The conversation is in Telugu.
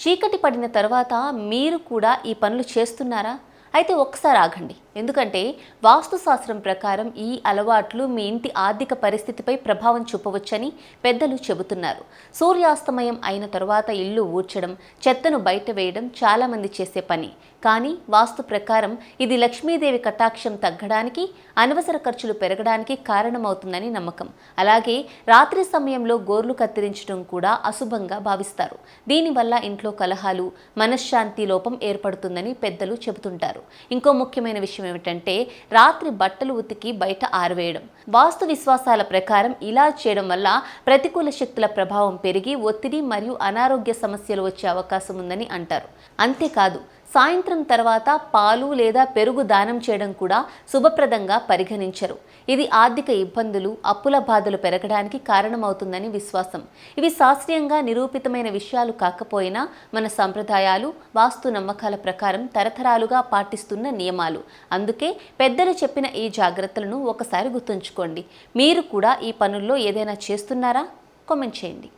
చీకటి పడిన తర్వాత మీరు కూడా ఈ పనులు చేస్తున్నారా? అయితే ఒక్కసారి ఆగండి. ఎందుకంటే వాస్తుశాస్త్రం ప్రకారం ఈ అలవాట్లు మీ ఇంటి ఆర్థిక పరిస్థితిపై ప్రభావం చూపవచ్చని పెద్దలు చెబుతున్నారు. సూర్యాస్తమయం అయిన తర్వాత ఇల్లు ఊడ్చడం, చెత్తను బయట వేయడం చాలామంది చేసే పని. కానీ వాస్తు ప్రకారం ఇది లక్ష్మీదేవి కటాక్షం తగ్గడానికి, అనవసర ఖర్చులు పెరగడానికి కారణమవుతుందని నమ్మకం. అలాగే రాత్రి సమయంలో గోర్లు కత్తిరించడం కూడా అశుభంగా భావిస్తారు. దీనివల్ల ఇంట్లో కలహాలు, మనశ్శాంతి లోపం ఏర్పడుతుందని పెద్దలు చెబుతుంటారు. ఇంకో ముఖ్యమైన విషయం ఏమిటంటే రాత్రి బట్టలు ఉతికి బయట ఆరవేయడం. వాస్తు విశ్వాసాల ప్రకారం ఇలా చేయడం వల్ల ప్రతికూల శక్తుల ప్రభావం పెరిగి ఒత్తిడి మరియు అనారోగ్య సమస్యలు వచ్చే అవకాశం ఉందని అంటారు. అంతేకాదు సాయంత్రం తర్వాత పాలు లేదా పెరుగు దానం చేయడం కూడా శుభప్రదంగా పరిగణించరు. ఇది ఆర్థిక ఇబ్బందులు, అప్పుల బాధలు పెరగడానికి కారణమవుతుందని విశ్వాసం. ఇవి శాస్త్రీయంగా నిరూపితమైన విషయాలు కాకపోయినా మన సంప్రదాయాలు, వాస్తు నమ్మకాల ప్రకారం తరతరాలుగా పాటిస్తున్న నియమాలు. అందుకే పెద్దలు చెప్పిన ఈ జాగ్రత్తలను ఒకసారి గుర్తుంచుకోండి. మీరు కూడా ఈ పనుల్లో ఏదైనా చేస్తున్నారా? కామెంట్ చేయండి.